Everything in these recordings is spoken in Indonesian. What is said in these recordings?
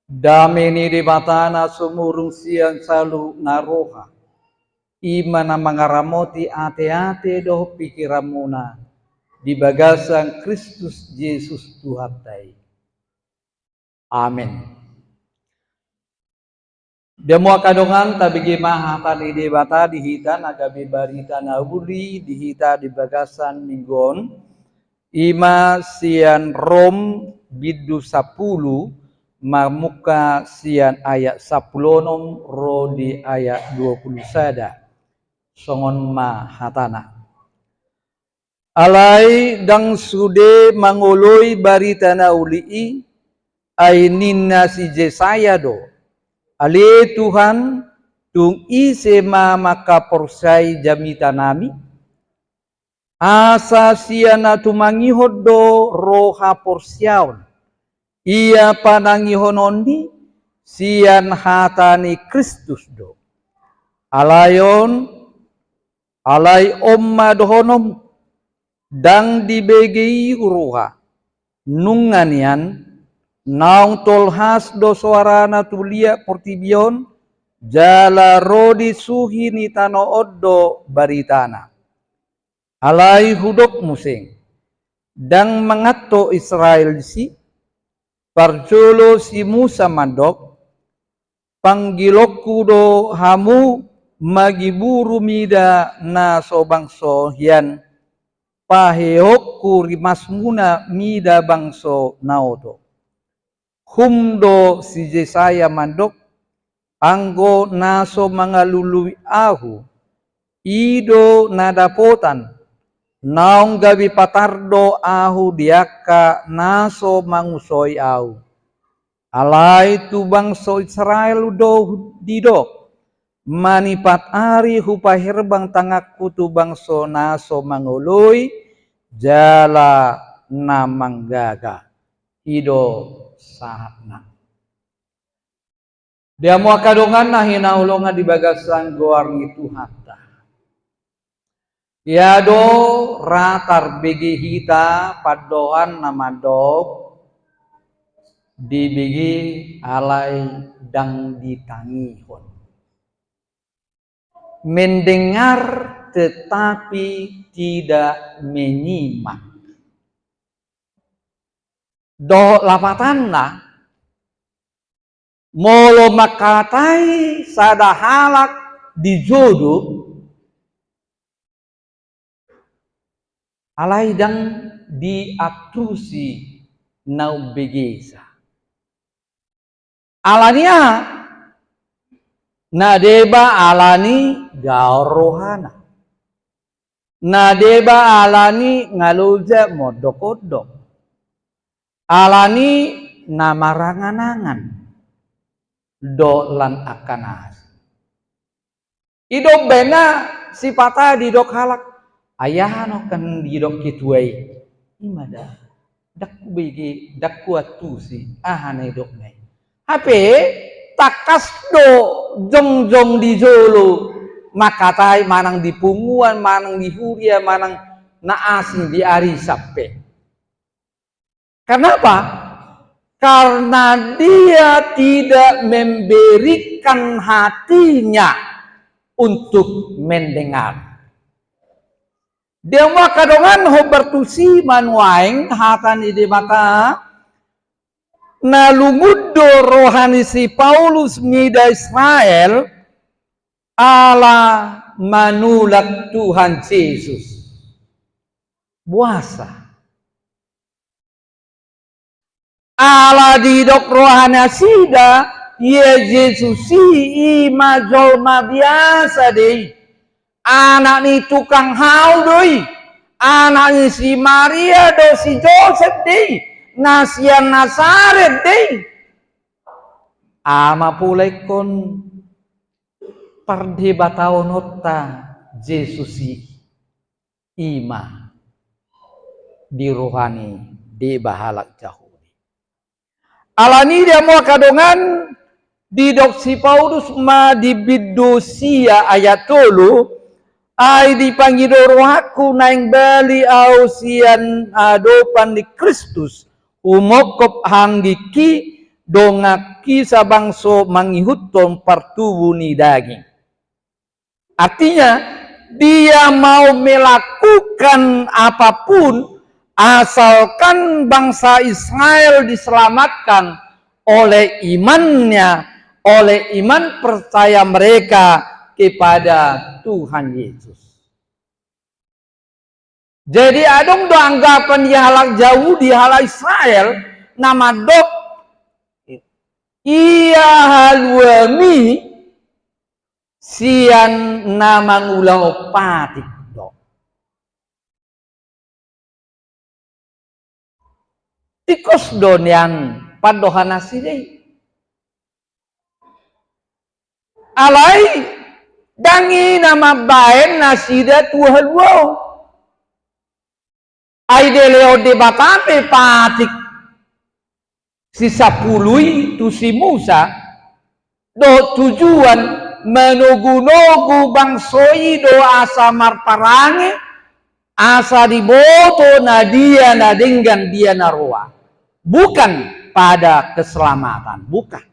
Dameni di batana sumurung siang salu naroha. Imana mangaramoti ate-ate doh pikiramuna. Di bagasan Kristus Yesus Tuhan tai. Amin. Demo kadongan tabigi maha tadi di bata dihita nagabi barita nauli dihita di bagasan minggon. Ima sian Rom bidu 10 mamuka sian ayat 10 ro di ayat 20 sada songon ma hatana alai dang sude mangoloi barita naulii aininna si Jesaya do ale Tuhan tung ise ma maka porsai jamita nami asa siana tumangihod do roha porsiaon ia panangihonondi sian hatani Kristus do alayon alai omma dohonom dang dibegei uruha nunganian naung tolhas do suarana tulia portibion jala rodi suhi ni tano oddo baritana alai hudok musing dang mengato Israel si parjolo si Musa mandok panggilokku do hamu magiburu mida na sobangso hian paheokku rimasmuna mida bangso naoto humdo si Jesaya mandok anggo naso mangalului ahu ido nadapotan naung gabi patardo ahu diaka naso mangusoi au alai tu bangso Israel do dido manipat ari hupahirbang tangakku tu bangso naso mangului jala namanggaga ido sahatna dia mua kadongan nahina ulonga di bagasan goarni Tuhan Yado ratar begi hita padoan nama dog dibegi alai dang ditangihon. Mendengar tetapi tidak menyimak. Do lapatanna molo makatai sadahalak dijodoh alai dang diatrusi nau begesa alania nadeba alani gaorohana nadeba alani ngaluja modok-odok alani namaranganangan do lan akanas idok bena sipata didok halak ayahano kan didok kituai imada dakku begi dakku atusi ahane dokne hape takas do jong di jolo makatai manang di punguan manang di huria manang naasing di arisape kenapa karena dia tidak memberikan hatinya untuk mendengar. Dia mau kadongan ho bertusi manuaing hatan ide mata na lumuddo rohani si Paulus mida Israel ala manulak Tuhan Yesus buasa ala didok rohani asida ye Yesus si ima jolma biasa deh anak ni tukang hau doi anak ni si Maria do si Joseph dei nasian Nazaret dei ama pulai kon perdebataon otta Yesus si ima di rohani di bahalak jauh alani dia mau kadongan di doksi Paulus ma di bidusia ayat 3 ai dipanggil rohaku naing bali ausian adopan di Kristus umokop hanggiki dongak kisah bangso mangihutton pertubuni daging. Artinya dia mau melakukan apapun asalkan bangsa Israel diselamatkan oleh imannya, oleh iman percaya mereka kepada Tuhan Yesus. Jadi adong do anggapan di halak jauh di halak Israel nama dok ia halwami sian nama ngulau patik dok. Tikos don yang padohana sidai. Alai dangi nama baen nasida Tuhan wow. Aide leo debatante patik sisa pului tu si Musa do tujuan menugu-nugu bangsoi do asa marparange asa diboto na dia na dengan dia naroa, bukan pada keselamatan, bukan.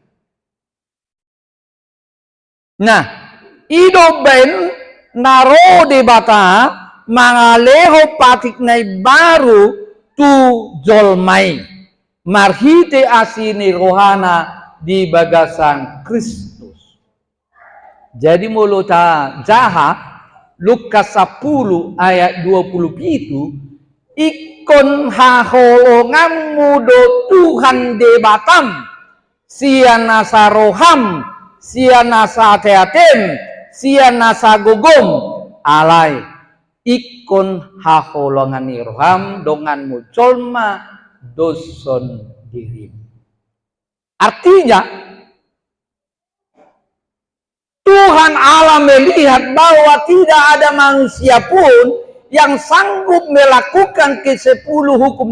Nah, ido ben naro debata mangaleho patik nai baru tu jolmai marhite asini rohana di bagasan Kristus. Jadi mulutah jahat Lukas 10 ayat 27 ikon haholonganmu do Tuhan debatam siana saroham siana sateatem siana sagogom alai ikon haholongan irham dongan mucolma doson diri. Artinya Tuhan Allah melihat bahwa tidak ada manusia pun yang sanggup melakukan ke-10 hukum